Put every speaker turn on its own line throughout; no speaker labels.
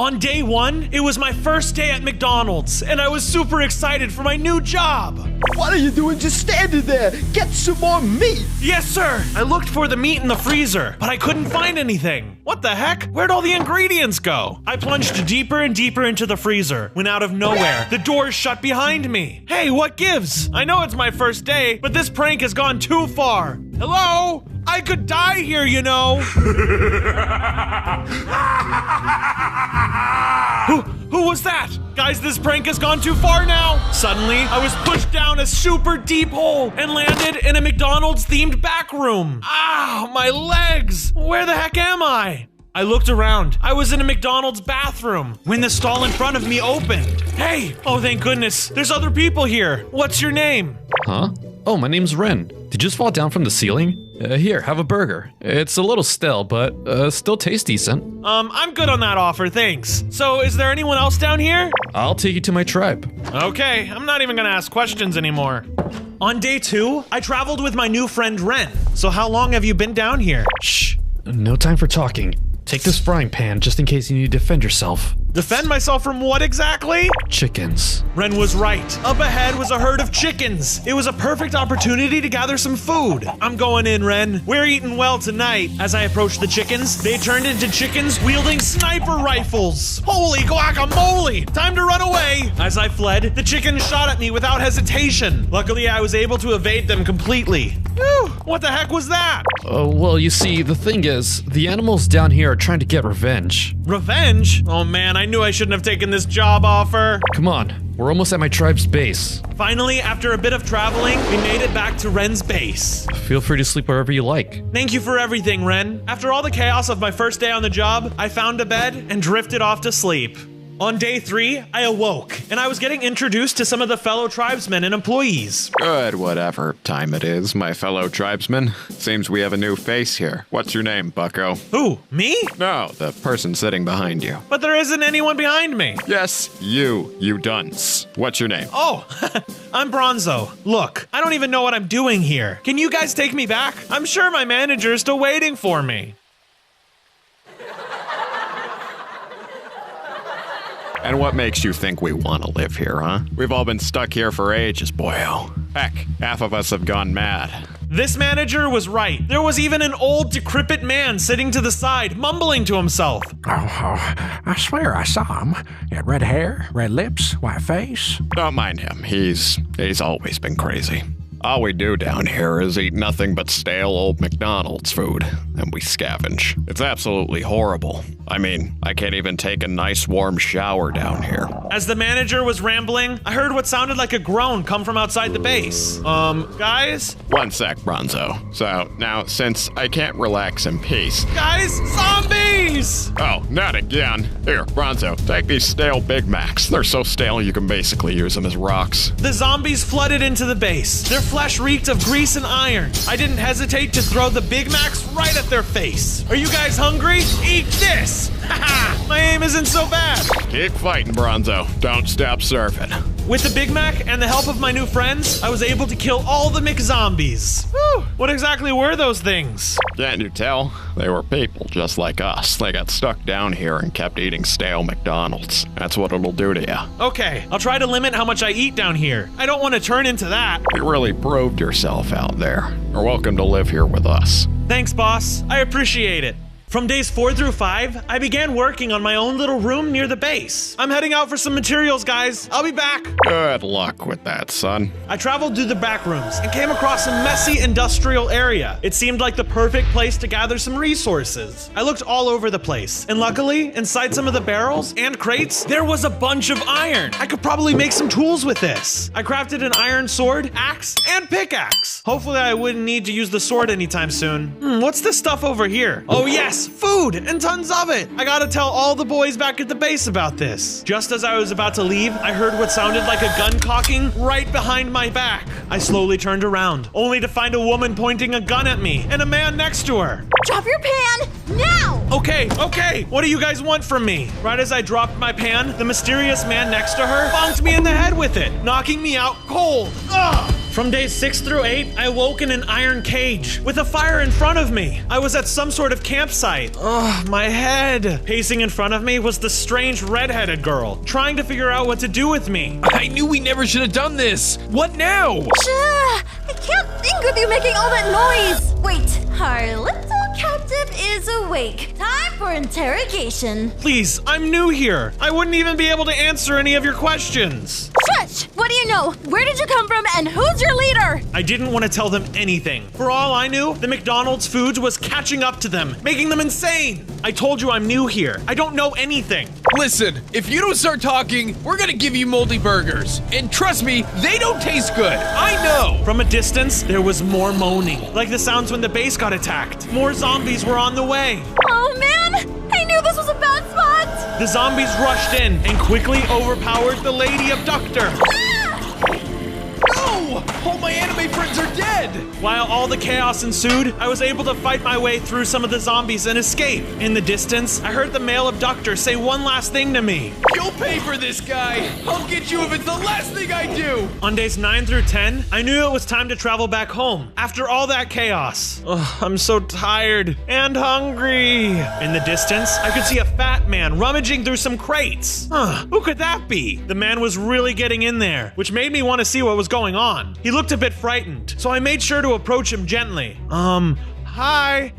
On day 1, it was my first day at McDonald's, and I was super excited for my new job.
What are you doing just standing there? Get some more meat.
Yes, sir. I looked for the meat in the freezer, but I couldn't find anything. What the heck? Where'd all the ingredients go? I plunged deeper and deeper into the freezer, when out of nowhere, the doors shut behind me. Hey, what gives? I know it's my first day, but this prank has gone too far. Hello? I could die here, you know. Who was that? Guys, this prank has gone too far now. Suddenly, I was pushed down a super deep hole and landed in a McDonald's themed back room. Ow, my legs. Where the heck am I? I looked around. I was in a McDonald's bathroom when the stall in front of me opened. Hey, oh thank goodness, there's other people here. What's your name?
Huh? Oh, my name's Ren. Did you just fall down from the ceiling? Here, have a burger. It's a little stale, but still tastes decent.
I'm good on that offer, thanks. So, is there anyone else down here?
I'll take you to my tribe.
Okay, I'm not even gonna ask questions anymore. On day 2, I traveled with my new friend Ren. So how long have you been down here?
Shh, no time for talking. Take this frying pan just in case you need to defend yourself.
Defend myself from what exactly?
Chickens.
Ren was right. Up ahead was a herd of chickens. It was a perfect opportunity to gather some food. I'm going in, Ren. We're eating well tonight. As I approached the chickens, they turned into chickens wielding sniper rifles. Holy guacamole! Time to run away! As I fled, the chickens shot at me without hesitation. Luckily, I was able to evade them completely. Whew, what the heck was that?
Well, you see, the thing is, the animals down here are trying to get revenge.
Revenge? Oh man, I knew I shouldn't have taken this job offer.
Come on, we're almost at my tribe's base.
Finally, after a bit of traveling, we made it back to Ren's base.
Feel free to sleep wherever you like.
Thank you for everything, Ren. After all the chaos of my first day on the job, I found a bed and drifted off to sleep. On day 3, I awoke, and I was getting introduced to some of the fellow tribesmen and employees.
Good, whatever time it is, my fellow tribesmen. Seems we have a new face here. What's your name, bucko?
Who, me?
No, the person sitting behind you.
But there isn't anyone behind me.
Yes, you dunce. What's your name?
Oh, I'm Bronzo. Look, I don't even know what I'm doing here. Can you guys take me back? I'm sure my manager is still waiting for me.
And what makes you think we want to live here, huh? We've all been stuck here for ages, boyo. Heck, half of us have gone mad.
This manager was right. There was even an old, decrepit man sitting to the side, mumbling to himself.
Oh, I swear I saw him. He had red hair, red lips, white face.
Don't mind him. He's always been crazy. All we do down here is eat nothing but stale old McDonald's food, and we scavenge. It's absolutely horrible. I mean, I can't even take a nice warm shower down here.
As the manager was rambling, I heard what sounded like a groan come from outside the base. Guys?
One sec, Bronzo. So, now, since I can't relax in peace...
Guys, zombies!
Oh, not again. Here, Bronzo, take these stale Big Macs. They're so stale you can basically use them as rocks.
The zombies flooded into the base. Their flesh reeked of grease and iron. I didn't hesitate to throw the Big Macs right at their face. Are you guys hungry? Eat this! Haha! My aim isn't so bad.
Keep fighting, Bronzo. Don't stop surfing.
With the Big Mac and the help of my new friends, I was able to kill all the McZombies. Whew! What exactly were those things?
Can't you tell? They were people just like us. They got stuck down here and kept eating stale McDonald's. That's what it'll do to you.
Okay, I'll try to limit how much I eat down here. I don't want to turn into that.
You really proved yourself out there. You're welcome to live here with us.
Thanks, boss. I appreciate it. From days 4 through 5, I began working on my own little room near the base. I'm heading out for some materials, guys. I'll be back.
Good luck with that, son.
I traveled through the back rooms and came across a messy industrial area. It seemed like the perfect place to gather some resources. I looked all over the place, and luckily, inside some of the barrels and crates, there was a bunch of iron. I could probably make some tools with this. I crafted an iron sword, axe, and pickaxe. Hopefully, I wouldn't need to use the sword anytime soon. What's this stuff over here? Oh yes, food and tons of it. I gotta tell all the boys back at the base about this. Just as I was about to leave, I heard what sounded like a gun cocking right behind my back. I slowly turned around, only to find a woman pointing a gun at me and a man next to her.
Drop your pan now!
Okay, what do you guys want from me? Right as I dropped my pan, the mysterious man next to her bonked me in the head with it, knocking me out cold. Ugh! From days 6 through 8, I woke in an iron cage with a fire in front of me. I was at some sort of campsite. Ugh, my head. Pacing in front of me was the strange redheaded girl, trying to figure out what to do with me.
I knew we never should have done this. What now?
I can't think with you making all that noise. Wait, our little captive is awake. Time for interrogation.
Please, I'm new here. I wouldn't even be able to answer any of your questions.
Shush! What do you know? Where did you come from and who's your leader?
I didn't want to tell them anything. For all I knew, the McDonald's foods was catching up to them, making them insane. I told you I'm new here. I don't know anything.
Listen, if you don't start talking, we're gonna give you moldy burgers. And trust me, they don't taste good. I know.
From a distance, there was more moaning, like the sounds when the base got attacked. More zombies were on the way.
Oh man! I knew this was a bad spot!
The zombies rushed in and quickly overpowered the lady abductor.
No! All my anime friends are dead.
While all the chaos ensued, I was able to fight my way through some of the zombies and escape. In the distance, I heard the male abductor say one last thing to me.
You'll pay for this, guy. I'll get you if it's the last thing I do.
On days 9 through 10, I knew it was time to travel back home after all that chaos. Ugh, I'm so tired and hungry. In the distance, I could see a fat man rummaging through some crates. Who could that be? The man was really getting in there, which made me want to see what was going on. He looked a bit frightened, so I made sure to approach him gently. Hi.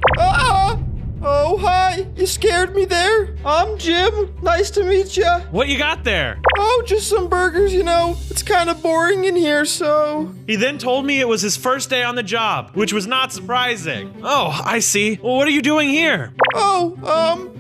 Oh, hi. You scared me there. I'm Jim. Nice to meet ya.
What you got there?
Oh, just some burgers, you know. It's kind of boring in here, so...
He then told me it was his first day on the job, which was not surprising. Oh, I see. Well, what are you doing here?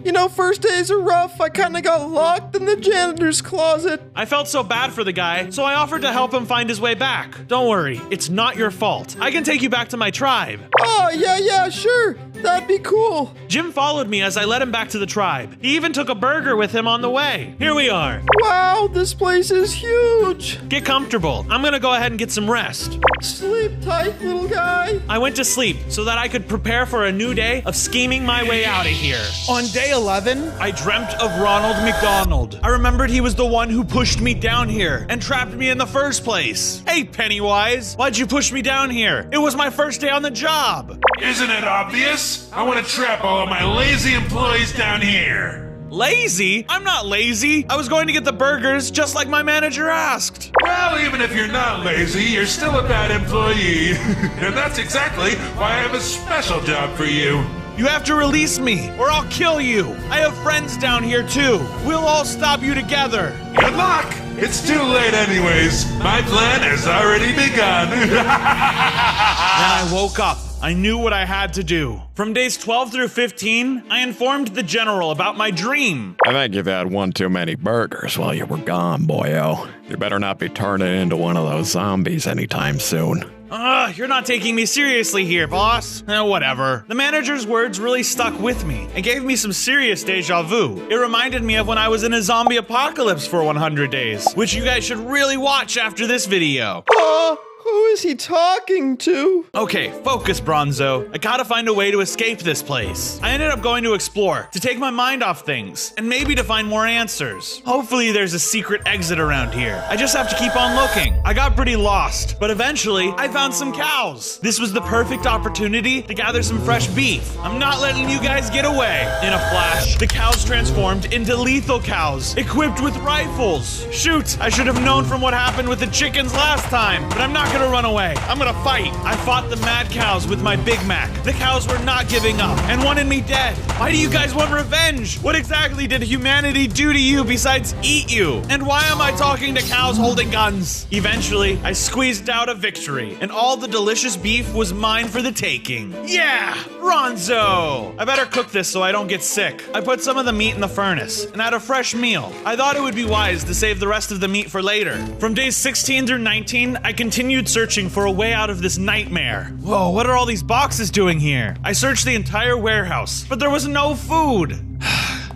You know, first days are rough. I kind of got locked in the janitor's closet.
I felt so bad for the guy, so I offered to help him find his way back. Don't worry, it's not your fault. I can take you back to my tribe.
Oh, yeah, sure. That'd be cool.
Jim followed me as I led him back to the tribe. He even took a burger with him on the way. Here we are.
Wow, this place is huge.
Get comfortable. I'm gonna go ahead and get some rest.
Sleep tight, little guy.
I went to sleep so that I could prepare for a new day of scheming my way out of here.
On day 11,
I dreamt of Ronald McDonald. I remembered he was the one who pushed me down here and trapped me in the first place. Hey, Pennywise, why'd you push me down here? It was my first day on the job.
Isn't it obvious? I want to trap all of my lazy employees down here.
Lazy? I'm not lazy. I was going to get the burgers just like my manager asked.
Well, even if you're not lazy, you're still a bad employee. And that's exactly why I have a special job for you.
You have to release me, or I'll kill you. I have friends down here too. We'll all stop you together.
Good luck! It's too late anyways. My plan has already begun.
Then I woke up. I knew what I had to do. From days 12 through 15, I informed the general about my dream.
I think you've had one too many burgers while you were gone, boyo. You better not be turning into one of those zombies anytime soon.
You're not taking me seriously here, boss. Whatever. The manager's words really stuck with me and gave me some serious deja vu. It reminded me of when I was in a zombie apocalypse for 100 days, which you guys should really watch after this video.
Who is he talking to?
Okay, focus, Bronzo. I gotta find a way to escape this place. I ended up going to explore, to take my mind off things, and maybe to find more answers. Hopefully there's a secret exit around here. I just have to keep on looking. I got pretty lost, but eventually I found some cows. This was the perfect opportunity to gather some fresh beef. I'm not letting you guys get away. In a flash, the cows transformed into lethal cows, equipped with rifles. Shoot, I should have known from what happened with the chickens last time, but I'm not gonna run away. I'm gonna fight. I fought the mad cows with my Big Mac. The cows were not giving up and wanted me dead. Why do you guys want revenge? What exactly did humanity do to you besides eat you? And why am I talking to cows holding guns? Eventually, I squeezed out a victory, and all the delicious beef was mine for the taking. Yeah, Ronzo! I better cook this so I don't get sick. I put some of the meat in the furnace and had a fresh meal. I thought it would be wise to save the rest of the meat for later. From days 16 through 19, I continued searching for a way out of this nightmare. Whoa, what are all these boxes doing here? I searched the entire warehouse, but there was no food.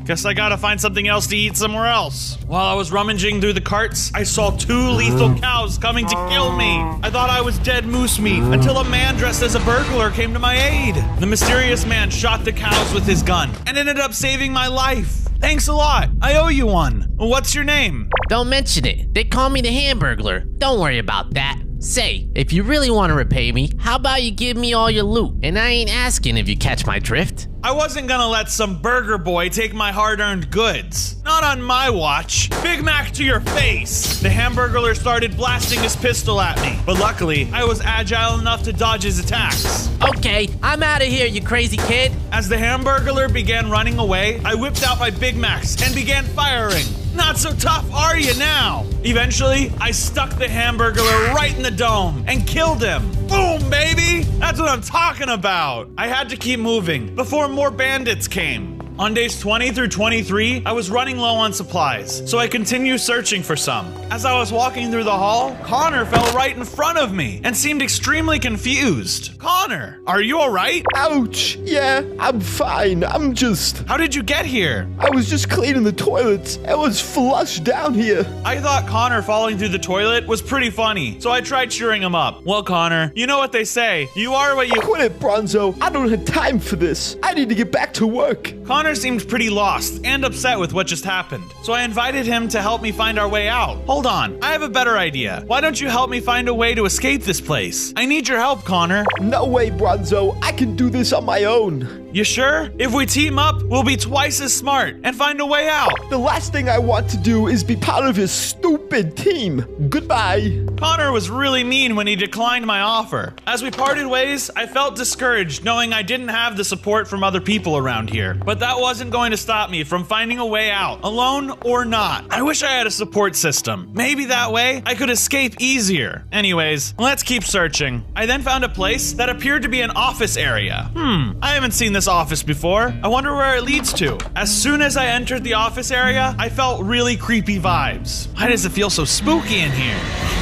Guess I gotta find something else to eat somewhere else. While I was rummaging through the carts, I saw 2 lethal cows coming to kill me. I thought I was dead moose meat until a man dressed as a burglar came to my aid. The mysterious man shot the cows with his gun and ended up saving my life. Thanks a lot. I owe you one. What's your name?
Don't mention it. They call me the Hamburglar. Don't worry about that.
Say, if you really want to repay me, how about you give me all your loot? And I ain't asking if you catch my drift.
I wasn't gonna let some burger boy take my hard-earned goods. Not on my watch. Big Mac to your face. The Hamburglar started blasting his pistol at me, but luckily, I was agile enough to dodge his attacks.
Okay, I'm out of here, you crazy kid.
As the Hamburglar began running away, I whipped out my Big Macs and began firing. Not so tough, are you now? Eventually, I stuck the Hamburglar right in the dome and killed him. Boom, baby! That's what I'm talking about. I had to keep moving before more bandits came. On days 20 through 23, I was running low on supplies, so I continued searching for some. As I was walking through the hall, Connor fell right in front of me and seemed extremely confused. Connor, are you all right?
Ouch. Yeah, I'm fine. I'm just...
How did you get here?
I was just cleaning the toilets. It was flushed down here.
I thought Connor falling through the toilet was pretty funny, so I tried cheering him up. Well, Connor, you know what they say. You are what you...
Quit it, Bronzo. I don't have time for this. I need to get back to work.
Connor seemed pretty lost and upset with what just happened, so I invited him to help me find our way out. Hold on, I have a better idea. Why don't you help me find a way to escape this place? I need your help, Connor.
No way, Bronzo. I can do this on my own.
You sure? If we team up, we'll be twice as smart and find a way out.
The last thing I want to do is be part of his stupid team. Goodbye.
Connor was really mean when he declined my offer. As we parted ways, I felt discouraged knowing I didn't have the support from other people around here. But that wasn't going to stop me from finding a way out, alone or not. I wish I had a support system. Maybe that way I could escape easier. Anyways, let's keep searching. I then found a place that appeared to be an office area. I haven't seen this office before. I wonder where it leads to. As soon as I entered the office area, I felt really creepy vibes. Why does it feel so spooky in here?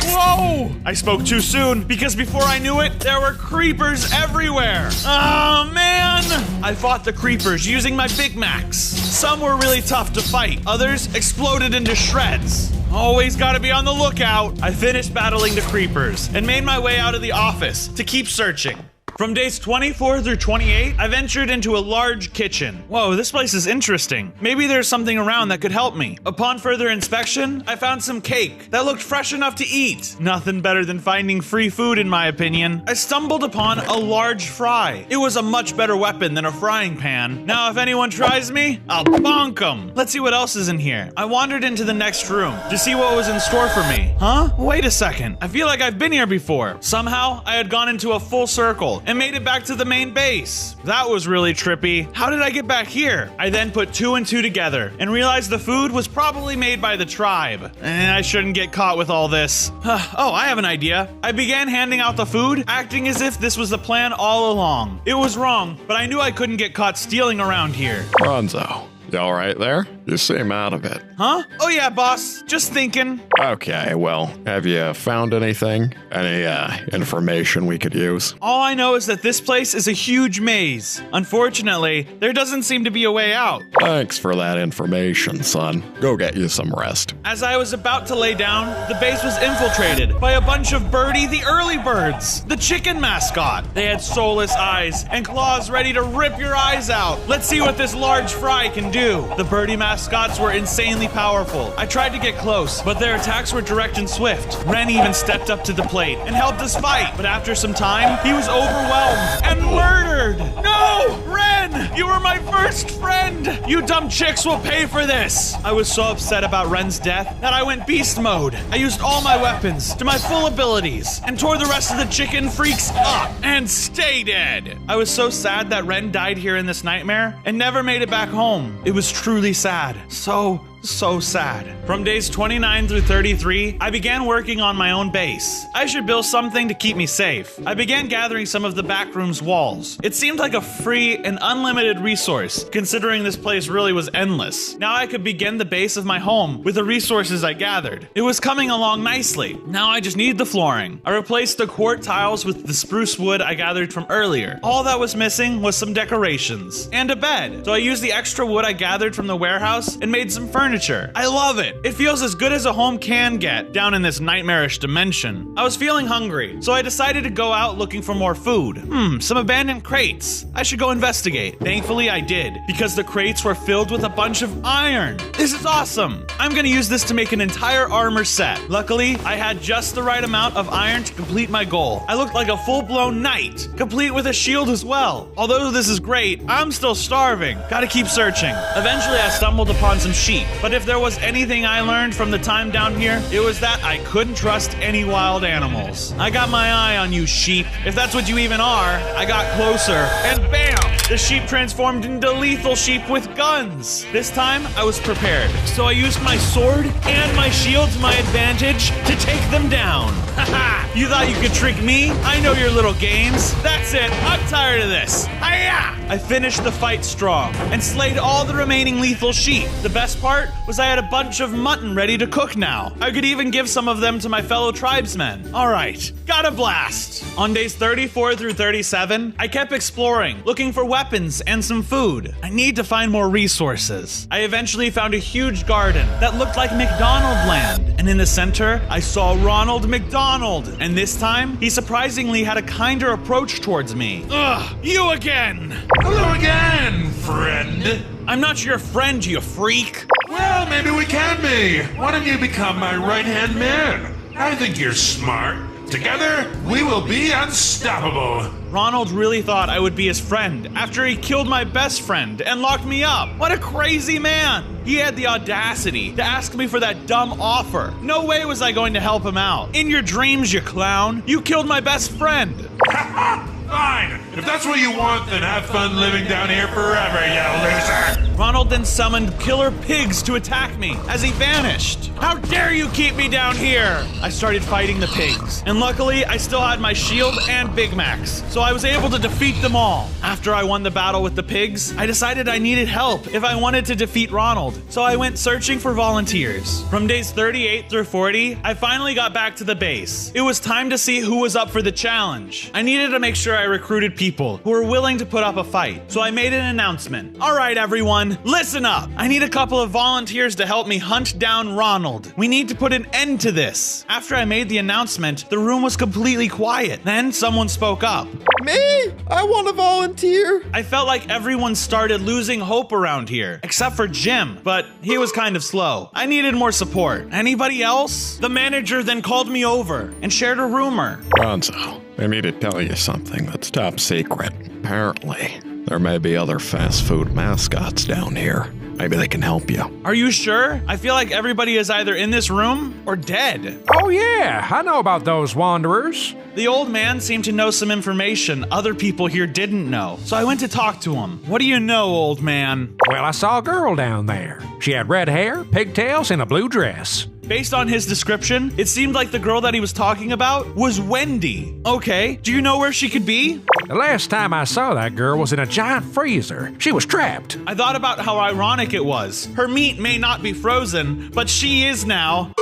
Whoa! I spoke too soon because before I knew it, there were creepers everywhere. Oh man! I fought the creepers using my Big Macs. Some were really tough to fight. Others exploded into shreds. Always gotta be on the lookout. I finished battling the creepers and made my way out of the office to keep searching. From days 24 through 28, I ventured into a large kitchen. Whoa, this place is interesting. Maybe there's something around that could help me. Upon further inspection, I found some cake that looked fresh enough to eat. Nothing better than finding free food, in my opinion. I stumbled upon a large fry. It was a much better weapon than a frying pan. Now, if anyone tries me, I'll bonk them. Let's see what else is in here. I wandered into the next room to see what was in store for me. Huh? Wait a second. I feel like I've been here before. Somehow, I had gone into a full circle and made it back to the main base. That was really trippy. How did I get back here? I then put 2 and 2 together and realized the food was probably made by the tribe. I shouldn't get caught with all this. Oh, I have an idea. I began handing out the food, acting as if this was the plan all along. It was wrong, but I knew I couldn't get caught stealing around here.
Bronzo, you all right there? You seem out of it.
Huh? Oh yeah, boss. Just thinking.
Okay, well, have you found anything? Any information we could use?
All I know is that this place is a huge maze. Unfortunately, there doesn't seem to be a way out.
Thanks for that information, son. Go get you some rest.
As I was about to lay down, the base was infiltrated by a bunch of Birdie the Early Birds, the chicken mascot. They had soulless eyes and claws ready to rip your eyes out. Let's see what this large fry can do. The Birdie mascots were insanely powerful. I tried to get close, but their attacks were direct and swift. Ren even stepped up to the plate and helped us fight, but after some time, he was overwhelmed and murdered. No! Ren! You were my first friend! You dumb chicks will pay for this! I was so upset about Ren's death that I went beast mode. I used all my weapons to my full abilities and tore the rest of the chicken freaks up and stay dead. I was so sad that Ren died here in this nightmare and never made it back home. It was truly sad. So sad. From days 29 through 33, I began working on my own base. I should build something to keep me safe. I began gathering some of the back room's walls. It seemed like a free and unlimited resource, considering this place really was endless. Now I could begin the base of my home with the resources I gathered. It was coming along nicely. Now I just need the flooring. I replaced the quart tiles with the spruce wood I gathered from earlier. All that was missing was some decorations and a bed. So I used the extra wood I gathered from the warehouse and made some furniture. furniture. I love it. It feels as good as a home can get down in this nightmarish dimension. I was feeling hungry, so I decided to go out looking for more food. Some abandoned crates. I should go investigate. Thankfully, I did, because the crates were filled with a bunch of iron. This is awesome. I'm gonna use this to make an entire armor set. Luckily, I had just the right amount of iron to complete my goal. I looked like a full-blown knight, complete with a shield as well. Although this is great, I'm still starving. Gotta keep searching. Eventually, I stumbled upon some sheep. But if there was anything I learned from the time down here, it was that I couldn't trust any wild animals. I got my eye on you, sheep. If that's what you even are. I got closer, and bam! The sheep transformed into lethal sheep with guns. This time, I was prepared. So I used my sword and my shield to my advantage to take them down. Haha! You thought you could trick me? I know your little games. That's it. I'm tired of this. Hi-ya! I finished the fight strong and slayed all the remaining lethal sheep. The best part was I had a bunch of mutton ready to cook now. I could even give some of them to my fellow tribesmen. All right, got a blast. On days 34 through 37, I kept exploring, looking for weapons and some food. I need to find more resources. I eventually found a huge garden that looked like McDonald land, and in the center, I saw Ronald McDonald. And this time, he surprisingly had a kinder approach towards me. Ugh, you again!
Hello again, friend.
I'm not your friend, you freak.
Well, maybe we can be. Why don't you become my right-hand man? I think you're smart. Together, we will be unstoppable.
Ronald really thought I would be his friend after he killed my best friend and locked me up. What a crazy man. He had the audacity to ask me for that dumb offer. No way was I going to help him out. In your dreams, you clown. You killed my best friend.
Fine. If that's what you want, then have fun living down here forever, you loser.
Ronald then summoned killer pigs to attack me as he vanished. How dare you keep me down here? I started fighting the pigs, and luckily I still had my shield and Big Macs, so I was able to defeat them all. After I won the battle with the pigs, I decided I needed help if I wanted to defeat Ronald, so I went searching for volunteers. From days 38 through 40, I finally got back to the base. It was time to see who was up for the challenge. I needed to make sure I recruited people who were willing to put up a fight, so I made an announcement. All right, everyone, listen up. I need a couple of volunteers to help me hunt down Ronald. We need to put an end to this. After I made the announcement, the room was completely quiet. Then someone spoke up.
Me? I want to volunteer.
I felt like everyone started losing hope around here, except for Jim, but he was kind of slow. I needed more support. Anybody else? The manager then called me over and shared a rumor.
Gonzo, I need to tell you something that's top secret. Apparently, there may be other fast food mascots down here. Maybe they can help you.
Are you sure? I feel like everybody is either in this room or dead.
Oh yeah, I know about those wanderers.
The old man seemed to know some information other people here didn't know, so I went to talk to him. What do you know, old man?
Well, I saw a girl down there. She had red hair, pigtails, and a blue dress.
Based on his description, it seemed like the girl that he was talking about was Wendy. Okay, do you know where she could be?
The last time I saw that girl was in a giant freezer. She was trapped.
I thought about how ironic it was. Her meat may not be frozen, but she is now.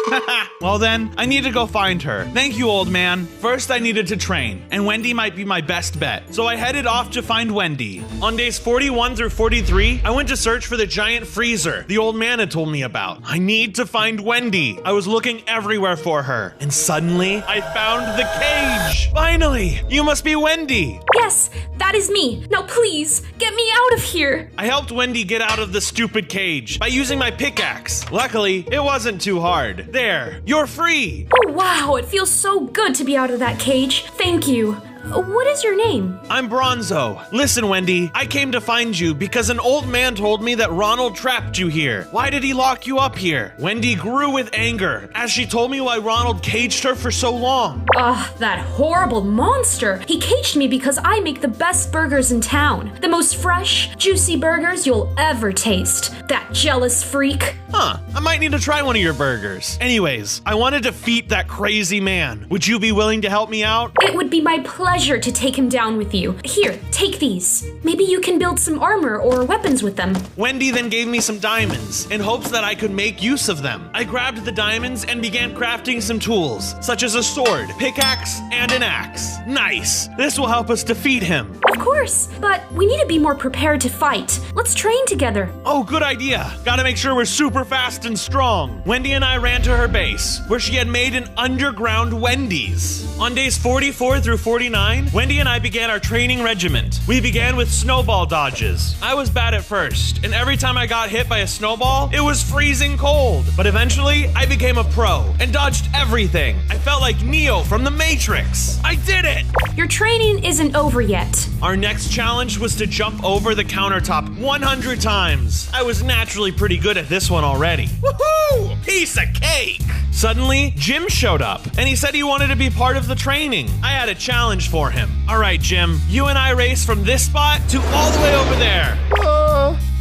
Well then, I need to go find her. Thank you, old man. First, I needed to train, and Wendy might be my best bet. So I headed off to find Wendy. On days 41 through 43, I went to search for the giant freezer the old man had told me about. I need to find Wendy. I was looking everywhere for her, and suddenly, I found the cage. Finally, you must be Wendy.
Yes, that is me. Now please, get me out of here.
I helped Wendy get out of the stupid cage by using my pickaxe. Luckily, it wasn't too hard. There, you're free.
Oh wow, it feels so good to be out of that cage. Thank you. What is your name?
I'm Bronzo. Listen, Wendy, I came to find you because an old man told me that Ronald trapped you here. Why did he lock you up here? Wendy grew with anger as she told me why Ronald caged her for so long.
Ugh, that horrible monster. He caged me because I make the best burgers in town. The most fresh, juicy burgers you'll ever taste. That jealous freak.
Huh, I might need to try one of your burgers. Anyways, I want to defeat that crazy man. Would you be willing to help me out?
It would be my pleasure. pleasure to take him down with you. Here, take these. Maybe you can build some armor or weapons with them.
Wendy then gave me some diamonds in hopes that I could make use of them. I grabbed the diamonds and began crafting some tools, such as a sword, pickaxe, and an axe. Nice! This will help us defeat him.
Of course, but we need to be more prepared to fight. Let's train together.
Oh, good idea. Gotta make sure we're super fast and strong. Wendy and I ran to her base, where she had made an underground Wendy's. On days 44 through 49, Wendy and I began our training regiment. We began with snowball dodges. I was bad at first, and every time I got hit by a snowball, it was freezing cold. But eventually, I became a pro and dodged everything. I felt like Neo from the Matrix. I did it!
Your training isn't over yet.
Our next challenge was to jump over the countertop 100 times. I was naturally pretty good at this one already. Woohoo! Piece of cake! Suddenly, Jim showed up, and he said he wanted to be part of the training. I had a challenge for him. All right, Jim, you and I race from this spot to all the way over there.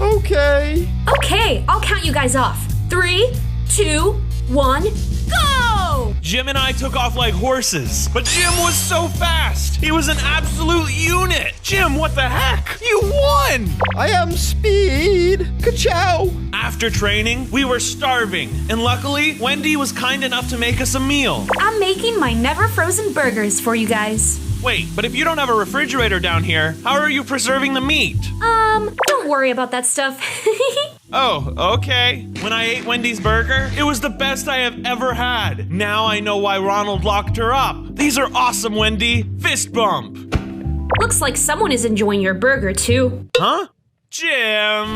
Okay.
Okay, I'll count you guys off. 3, 2, 1, go!
Jim and I took off like horses, but Jim was so fast. He was an absolute unit. Jim, what the heck? You won!
I am speed. Ka-chow.
After training, we were starving, and luckily, Wendy was kind enough to make us a meal.
I'm making my never frozen burgers for you guys.
Wait, but if you don't have a refrigerator down here, how are you preserving the meat?
Don't worry about that stuff.
Oh, okay. When I ate Wendy's burger, it was the best I have ever had. Now I know why Ronald locked her up. These are awesome, Wendy. Fist bump.
Looks like someone is enjoying your burger, too.
Huh? Jim.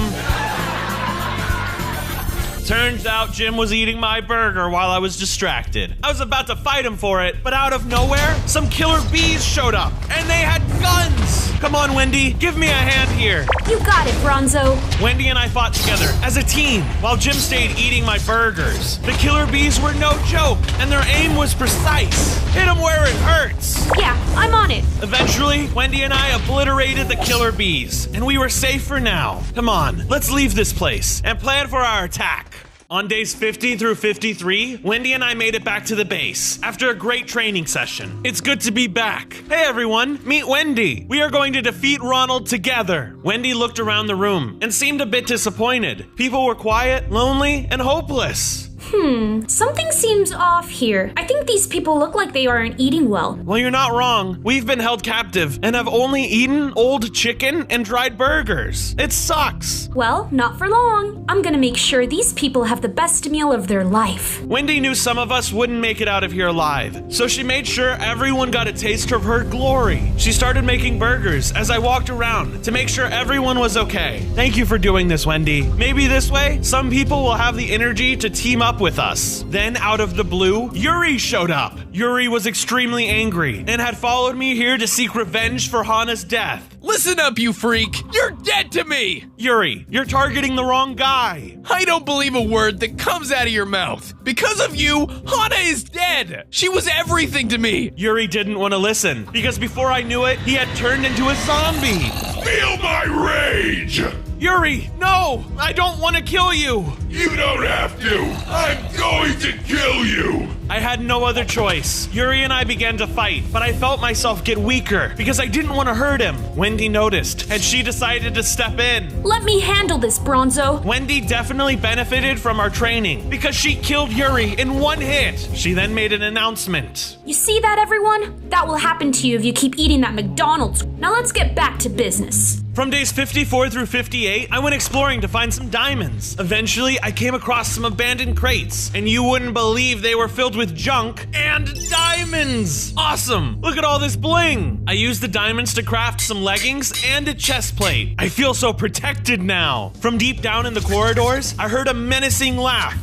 Turns out Jim was eating my burger while I was distracted. I was about to fight him for it, but out of nowhere, some killer bees showed up, and they had guns! Come on, Wendy, give me a hand here.
You got it, Bronzo.
Wendy and I fought together as a team, while Jim stayed eating my burgers. The killer bees were no joke, and their aim was precise. Hit them where it hurts.
Yeah, I'm on it.
Eventually, Wendy and I obliterated the killer bees, and we were safe for now. Come on, let's leave this place and plan for our attack. On days 50 through 53, Wendy and I made it back to the base after a great training session. It's good to be back. Hey everyone, meet Wendy. We are going to defeat Ronald together. Wendy looked around the room and seemed a bit disappointed. People were quiet, lonely, and hopeless.
Something seems off here. I think these people look like they aren't eating well.
Well, you're not wrong. We've been held captive and have only eaten old chicken and dried burgers. It sucks.
Well, not for long. I'm gonna make sure these people have the best meal of their life.
Wendy knew some of us wouldn't make it out of here alive, so she made sure everyone got a taste of her glory. She started making burgers as I walked around to make sure everyone was okay. Thank you for doing this, Wendy. Maybe this way, some people will have the energy to team up with us. Then, out of the blue, Yuri showed up. Yuri was extremely angry and had followed me here to seek revenge for Hana's death.
Listen up, you freak! You're dead to me!
Yuri, you're targeting the wrong guy.
I don't believe a word that comes out of your mouth. Because of you, Hana is dead! She was everything to me!
Yuri didn't want to listen, because before I knew it, he had turned into a zombie.
Feel my rage!
Yuri, no! I don't want to kill you!
You don't have to! I'm going to kill you!
I had no other choice. Yuri and I began to fight, but I felt myself get weaker because I didn't want to hurt him. Wendy noticed, and she decided to step in.
Let me handle this, Bronzo.
Wendy definitely benefited from our training because she killed Yuri in one hit. She then made an announcement.
You see that, everyone? That will happen to you if you keep eating that McDonald's. Now let's get back to business.
From days 54 through 58, I went exploring to find some diamonds. Eventually, I came across some abandoned crates, and you wouldn't believe they were filled with junk and diamonds! Awesome! Look at all this bling! I used the diamonds to craft some leggings and a chest plate. I feel so protected now. From deep down in the corridors, I heard a menacing laugh.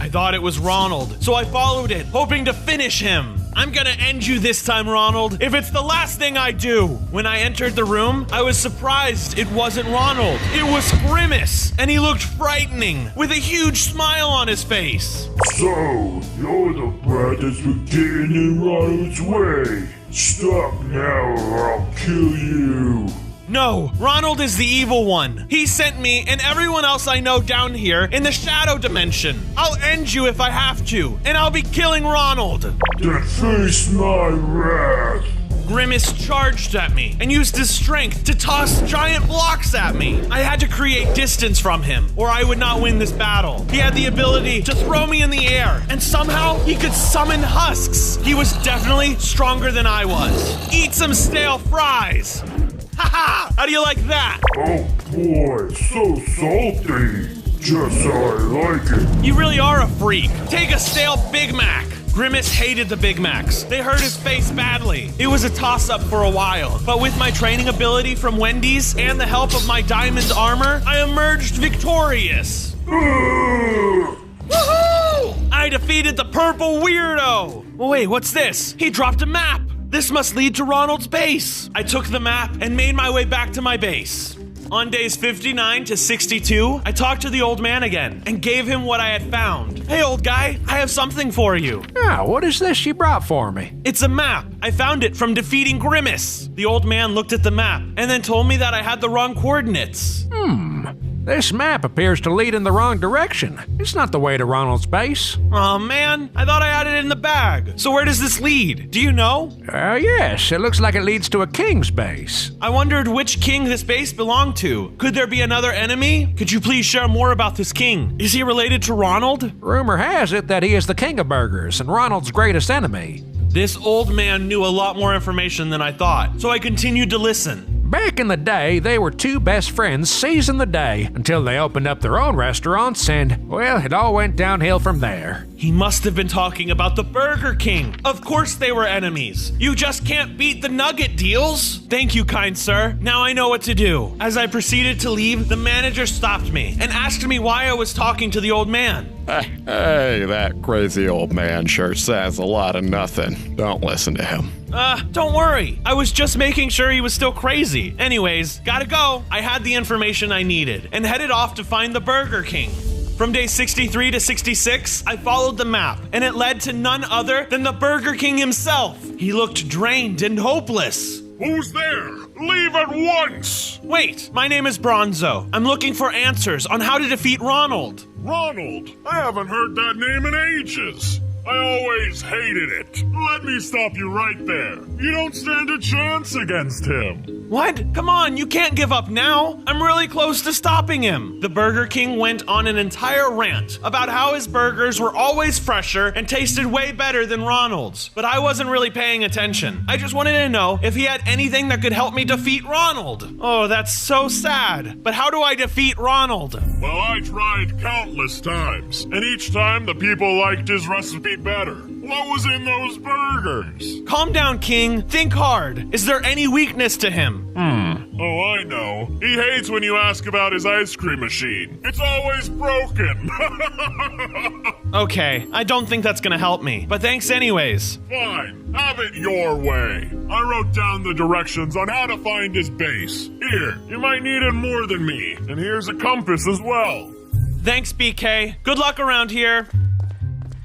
I thought it was Ronald, so I followed it, hoping to finish him. I'm gonna end you this time, Ronald, if it's the last thing I do. When I entered the room, I was surprised it wasn't Ronald. It was Grimace, and he looked frightening, with a huge smile on his face.
So, you're the brat that's been getting in Ronald's way. Stop now or I'll kill you.
No, Ronald is the evil one. He sent me and everyone else I know down here in the shadow dimension. I'll end you if I have to, and I'll be killing Ronald.
Then face my wrath.
Grimace charged at me and used his strength to toss giant blocks at me. I had to create distance from him, or I would not win this battle. He had the ability to throw me in the air, and somehow he could summon husks. He was definitely stronger than I was. Eat some stale fries. Haha! How do you like that?
Oh boy, so salty. Just how I like it.
You really are a freak. Take a stale Big Mac. Grimace hated the Big Macs. They hurt his face badly. It was a toss-up for a while, but with my training ability from Wendy's and the help of my diamond armor, I emerged victorious. Woohoo! I defeated the purple weirdo. Wait, what's this? He dropped a map. This must lead to Ronald's base. I took the map and made my way back to my base. On days 59 to 62, I talked to the old man again and gave him what I had found. Hey, old guy, I have something for you.
Ah, what is this you brought for me?
It's a map. I found it from defeating Grimace. The old man looked at the map and then told me that I had the wrong coordinates.
This map appears to lead in the wrong direction. It's not the way to Ronald's base.
Aw, man, I thought I had it in the bag. So where does this lead? Do you know?
Yes, it looks like it leads to a king's base.
I wondered which king this base belonged to. Could there be another enemy? Could you please share more about this king? Is he related to Ronald?
Rumor has it that he is the king of burgers and Ronald's greatest enemy.
This old man knew a lot more information than I thought, so I continued to listen.
Back in the day, they were two best friends seizing the day until they opened up their own restaurants and, well, it all went downhill from there.
He must have been talking about the Burger King. Of course they were enemies. You just can't beat the nugget deals. Thank you, kind sir. Now I know what to do. As I proceeded to leave, the manager stopped me and asked me why I was talking to the old man.
Hey, that crazy old man sure says a lot of nothing. Don't listen to him.
Don't worry. I was just making sure he was still crazy. Anyways, gotta go. I had the information I needed and headed off to find the Burger King. From day 63 to 66, I followed the map, and it led to none other than the Burger King himself. He looked drained and hopeless.
Who's there? Leave at once!
Wait, my name is Bronzo. I'm looking for answers on how to defeat Ronald.
Ronald? I haven't heard that name in ages. I always hated it. Let me stop you right there. You don't stand a chance against him.
What? Come on, you can't give up now. I'm really close to stopping him. The Burger King went on an entire rant about how his burgers were always fresher and tasted way better than Ronald's. But I wasn't really paying attention. I just wanted to know if he had anything that could help me defeat Ronald. Oh, that's so sad. But how do I defeat Ronald?
Well, I tried countless times, and each time the people liked his recipe better. What was in those burgers?
Calm down, King. Think hard. Is there any weakness to him?
Oh, I know. He hates when you ask about his ice cream machine. It's always broken.
Okay, I don't think that's gonna help me, but thanks anyways.
Fine, have it your way. I wrote down the directions on how to find his base. Here, you might need it more than me. And here's a compass as well.
Thanks, BK. Good luck around here.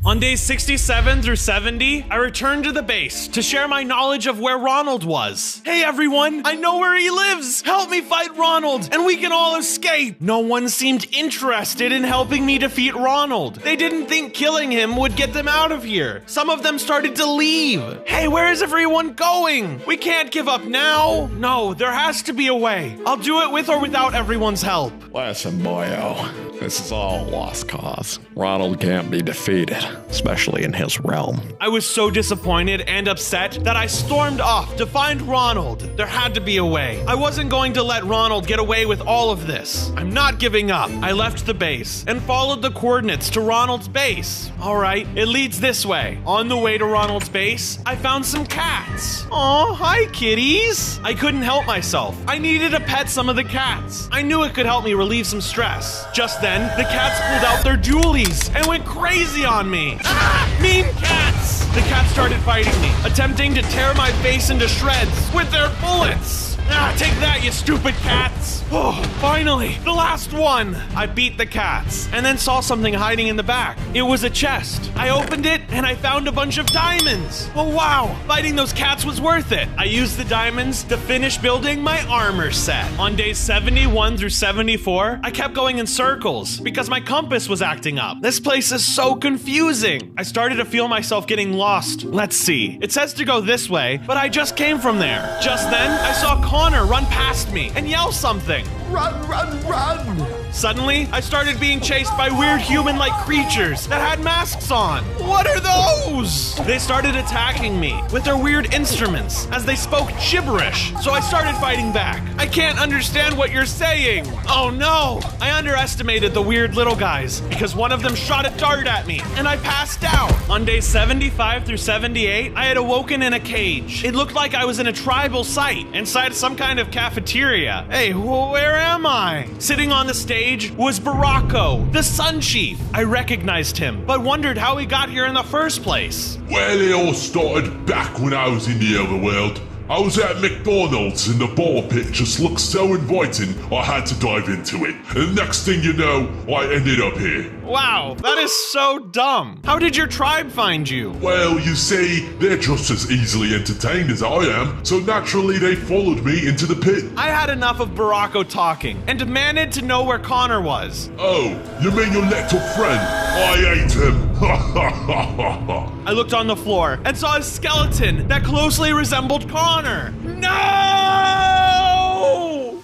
On days 67 through 70, I returned to the base to share my knowledge of where Ronald was. Hey everyone, I know where he lives! Help me fight Ronald, and we can all escape! No one seemed interested in helping me defeat Ronald. They didn't think killing him would get them out of here. Some of them started to leave. Hey, where is everyone going? We can't give up now. No, there has to be a way. I'll do it with or without everyone's help.
Listen, boyo, this is all a lost cause. Ronald can't be defeated, especially in his realm.
I was so disappointed and upset that I stormed off to find Ronald. There had to be a way. I wasn't going to let Ronald get away with all of this. I'm not giving up. I left the base and followed the coordinates to Ronald's base. All right, it leads this way. On the way to Ronald's base, I found some cats. Aw, hi kitties. I couldn't help myself. I needed to pet some of the cats. I knew it could help me relieve some stress. Just then, the cats pulled out their jewelies and went crazy on me. Ah! Mean cats! The cats started fighting me, attempting to tear my face into shreds with their bullets. Ah, take that, you stupid cats! Oh, finally, the last one! I beat the cats, and then saw something hiding in the back. It was a chest. I opened it, and I found a bunch of diamonds. Oh wow, fighting those cats was worth it. I used the diamonds to finish building my armor set. On days 71 through 74, I kept going in circles because my compass was acting up. This place is so confusing. I started to feel myself getting lost. Let's see. It says to go this way, but I just came from there. Just then, I saw Connor run past me and yell something.
Run, run, run!
Suddenly, I started being chased by weird human-like creatures that had masks on. What are those? They started attacking me with their weird instruments as they spoke gibberish. So I started fighting back. I can't understand what you're saying. Oh no! I underestimated the weird little guys because one of them shot a dart at me and I passed out. On days 75 through 78, I had awoken in a cage. It looked like I was in a tribal site inside some kind of cafeteria. Hey, where am I? Sitting on the stage was Baracco, the Sun Chief. I recognized him, but wondered how he got here in the first place.
Well, it all started back when I was in the other world. I was at McDonald's and the ball pit just looked so inviting, I had to dive into it. And next thing you know, I ended up here.
Wow, that is so dumb. How did your tribe find you?
Well, you see, they're just as easily entertained as I am, so naturally they followed me into the pit.
I had enough of Baracco talking and demanded to know where Connor was.
Oh, you mean your little friend? I ate him.
I looked on the floor and saw a skeleton that closely resembled Connor. No!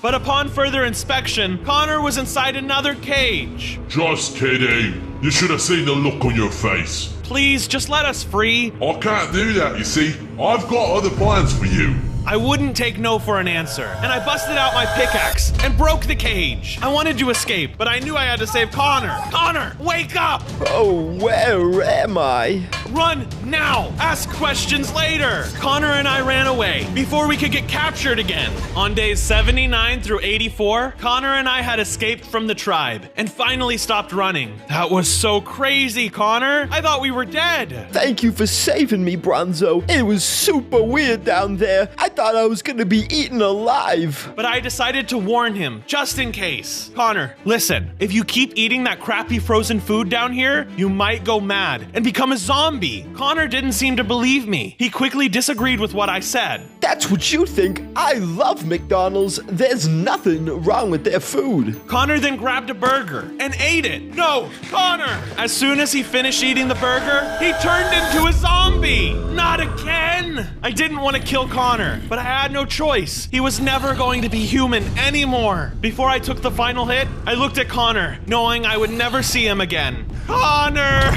But upon further inspection, Connor was inside another cage.
Just kidding. You should have seen the look on your face.
Please, just let us free.
I can't do that, you see. I've got other plans for you.
I wouldn't take no for an answer, and I busted out my pickaxe and broke the cage. I wanted to escape, but I knew I had to save Connor. Connor, wake up!
Oh, where am I?
Run now! Ask questions later! Connor and I ran away before we could get captured again. On days 79 through 84, Connor and I had escaped from the tribe and finally stopped running. That was so crazy, Connor. I thought we were dead.
Thank you for saving me, Bronzo. It was super weird down there. I thought I was gonna be eaten alive.
But I decided to warn him, just in case. Connor, listen. If you keep eating that crappy frozen food down here, you might go mad and become a zombie. Connor didn't seem to believe me. He quickly disagreed with what I said.
That's what you think. I love McDonald's. There's nothing wrong with their food.
Connor then grabbed a burger and ate it. No, Connor! As soon as he finished eating the burger, he turned into a zombie. Not again! I didn't want to kill Connor, but I had no choice. He was never going to be human anymore. Before I took the final hit, I looked at Connor, knowing I would never see him again. Connor!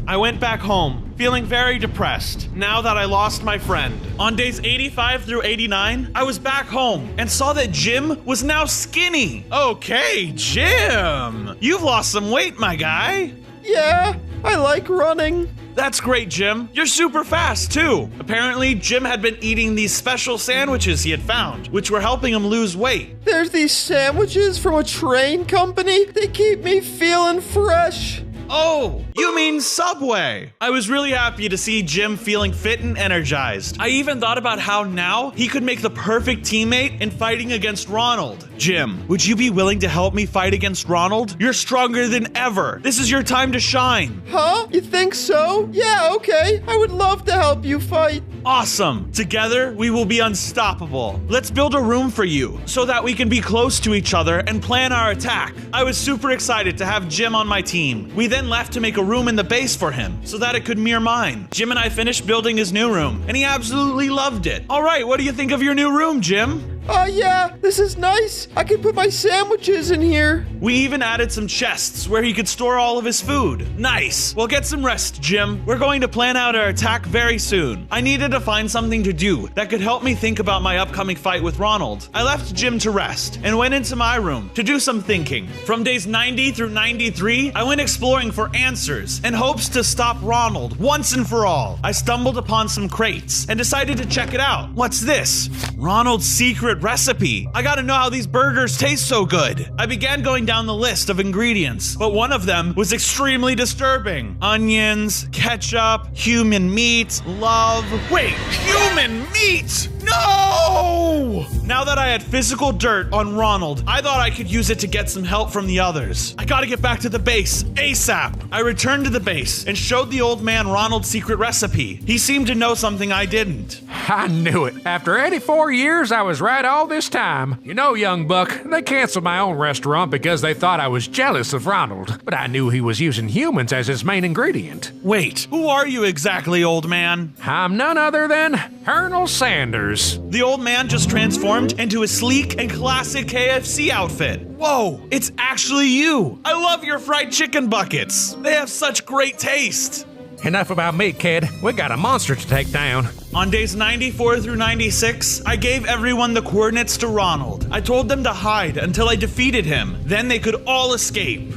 I went back home, feeling very depressed now that I lost my friend. On days 85 through 89, I was back home and saw that Jim was now skinny. Okay, Jim, you've lost some weight, my guy.
Yeah, I like running.
That's great, Jim. You're super fast, too. Apparently, Jim had been eating these special sandwiches he had found, which were helping him lose weight.
There's these sandwiches from a train company. They keep me feeling fresh.
Oh, you mean Subway. I was really happy to see Jim feeling fit and energized. I even thought about how now he could make the perfect teammate in fighting against Ronald. Jim, would you be willing to help me fight against Ronald? You're stronger than ever. This is your time to shine.
Huh? You think so? Yeah, okay. I would love to help you fight.
Awesome. Together, we will be unstoppable. Let's build a room for you so that we can be close to each other and plan our attack. I was super excited to have Jim on my team. We then left to make a room in the base for him so that it could mirror mine. Jim and I finished building his new room, and he absolutely loved it. All right, what do you think of your new room, Jim?
Yeah, this is nice. I can put my sandwiches in here.
We even added some chests where he could store all of his food. Nice. Well, get some rest, Jim. We're going to plan out our attack very soon. I needed to find something to do that could help me think about my upcoming fight with Ronald. I left Jim to rest and went into my room to do some thinking. From days 90 through 93, I went exploring for answers and hopes to stop Ronald once and for all. I stumbled upon some crates and decided to check it out. What's this? Ronald's secret secret recipe. I gotta know how these burgers taste so good. I began going down the list of ingredients, but one of them was extremely disturbing. Onions, ketchup, human meat, love. Wait, human meat? No! Now that I had physical dirt on Ronald, I thought I could use it to get some help from the others. I gotta get back to the base, ASAP. I returned to the base and showed the old man Ronald's secret recipe. He seemed to know something I didn't.
I knew it. After 84 years, I was right all this time. You know, young buck, they canceled my own restaurant because they thought I was jealous of Ronald, but I knew he was using humans as his main ingredient.
Wait, who are you exactly, old man?
I'm none other than Colonel Sanders.
The old man just transformed into a sleek and classic KFC outfit. Whoa, it's actually you. I love your fried chicken buckets. They have such great taste.
Enough about me, kid. We got a monster to take down.
On days 94 through 96, I gave everyone the coordinates to Ronald. I told them to hide until I defeated him. Then they could all escape.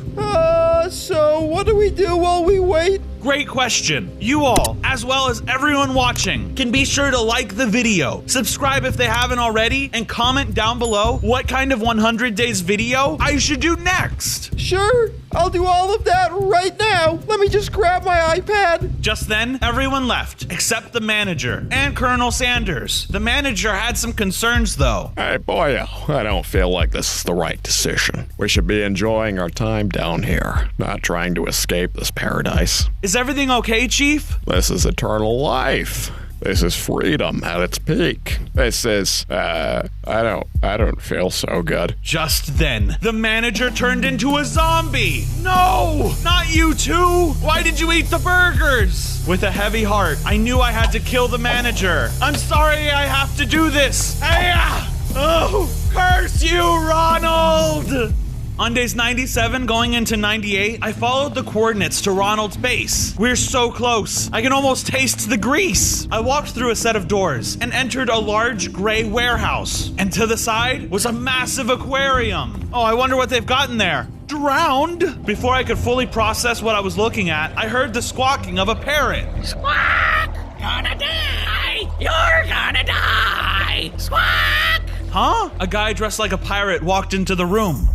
So what do we do while we wait?
Great question. You all, as well as everyone watching, can be sure to like the video, subscribe if they haven't already, and comment down below what kind of 100 days video I should do next.
Sure, I'll do all of that right now. Let me just grab my iPad.
Just then, everyone left, except the manager and Colonel Sanders. The manager had some concerns, though.
Hey, boyo, I don't feel like this is the right decision. We should be enjoying our time down here, not trying to escape this paradise.
Is everything okay, Chief?
This is eternal life. This is freedom at its peak. This is, I don't feel so good.
Just then, the manager turned into a zombie. No, not you too. Why did you eat the burgers? With a heavy heart, I knew I had to kill the manager. I'm sorry I have to do this. Oh, curse you, Ronald! On days 97 going into 98, I followed the coordinates to Ronald's base. We're so close. I can almost taste the grease. I walked through a set of doors and entered a large gray warehouse. And to the side was a massive aquarium. Oh, I wonder what they've got in there. Drowned? Before I could fully process what I was looking at, I heard the squawking of a parrot.
Squawk! Gonna die! You're gonna die! Squawk!
Huh? A guy dressed like a pirate walked into the room.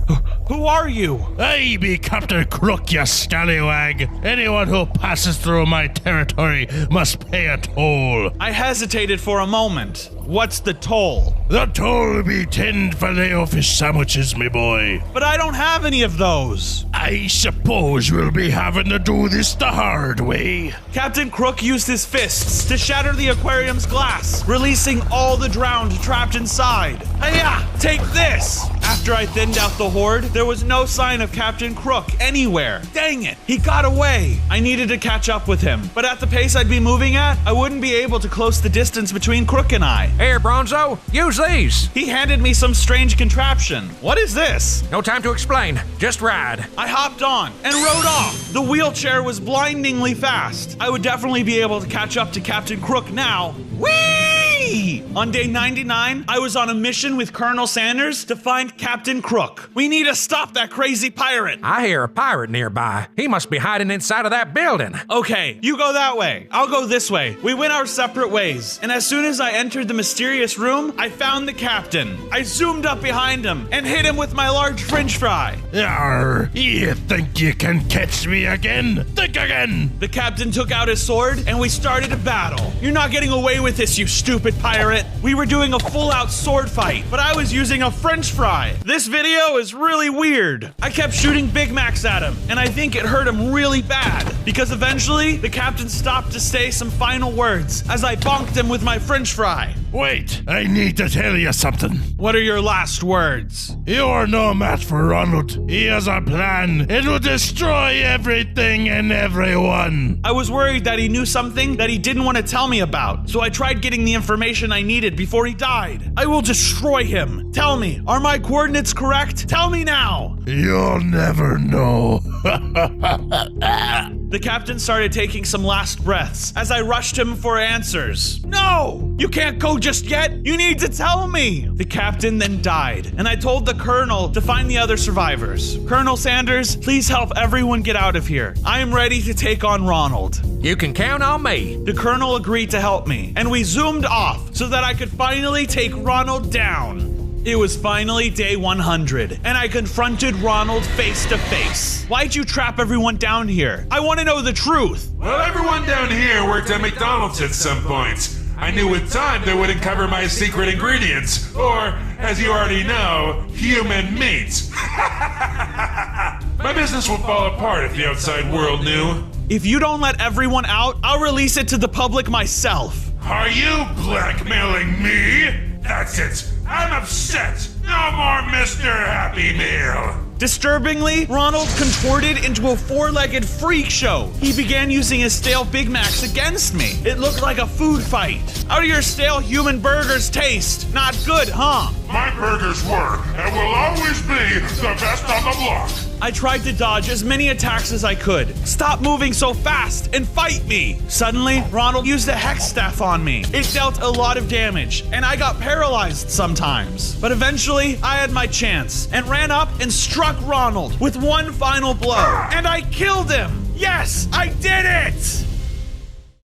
Who are you?
I be Captain Crook, you scallywag. Anyone who passes through my territory must pay a toll.
I hesitated for a moment. What's the toll?
The toll be 10 filet-o-fish sandwiches, me boy.
But I don't have any of those.
I suppose we'll be having to do this the hard way.
Captain Crook used his fists to shatter the aquarium's glass, releasing all the drowned trapped inside. Hiya! Take this! After I thinned out the horde, there was no sign of Captain Crook anywhere. Dang it, he got away. I needed to catch up with him, but at the pace I'd be moving at, I wouldn't be able to close the distance between Crook and I.
Here, Bronzo, use these.
He handed me some strange contraption. What is this?
No time to explain, just ride.
I hopped on and rode off. The wheelchair was blindingly fast. I would definitely be able to catch up to Captain Crook now. Whee! On day 99, I was on a mission with Colonel Sanders to find Captain Crook. We need to stop that crazy pirate.
I hear a pirate nearby. He must be hiding inside of that building.
Okay, you go that way. I'll go this way. We went our separate ways, and as soon as I entered the mysterious room, I found the captain. I zoomed up behind him and hit him with my large french fry.
Yarr, you think you can catch me again? Think again!
The captain took out his sword, and we started a battle. You're not getting away with this, you stupid pirate. We were doing a full-out sword fight, but I was using a french fry. This video is really weird. I kept shooting Big Macs at him, and I think it hurt him really bad, because eventually, the captain stopped to say some final words as I bonked him with my french fry.
Wait, I need to tell you something.
What are your last words?
You're no match for Ronald. He has a plan. It will destroy everything and everyone.
I was worried that he knew something that he didn't want to tell me about, so I tried getting the information I needed before he died. I will destroy him. Tell me, are my coordinates correct? Tell me now.
You'll never know.
The captain started taking some last breaths as I rushed him for answers. No! You can't go just yet! You need to tell me! The captain then died, and I told the colonel to find the other survivors. Colonel Sanders, please help everyone get out of here. I am ready to take on Ronald.
You can count on me.
The colonel agreed to help me, and we zoomed off so that I could finally take Ronald down. It was finally day 100, and I confronted Ronald face to face. Why'd you trap everyone down here? I want to know the truth.
Well, everyone down here worked at McDonald's at some point. I knew with time they wouldn't cover my secret ingredients, or, as you already know, human meat. My business would fall apart if the outside world knew.
If you don't let everyone out, I'll release it to the public myself.
Are you blackmailing me? That's it. I'm upset. No more Mr. Happy Meal.
Disturbingly, Ronald contorted into a four-legged freak show. He began using his stale Big Macs against me. It looked like a food fight. How do your stale human burgers taste? Not good, huh?
My burgers were and will always be the best on the block.
I tried to dodge as many attacks as I could. Stop moving so fast and fight me. Suddenly, Ronald used a hex staff on me. It dealt a lot of damage, and I got paralyzed sometimes. But eventually, I had my chance and ran up and struck Ronald with one final blow. And I killed him. Yes, I did it!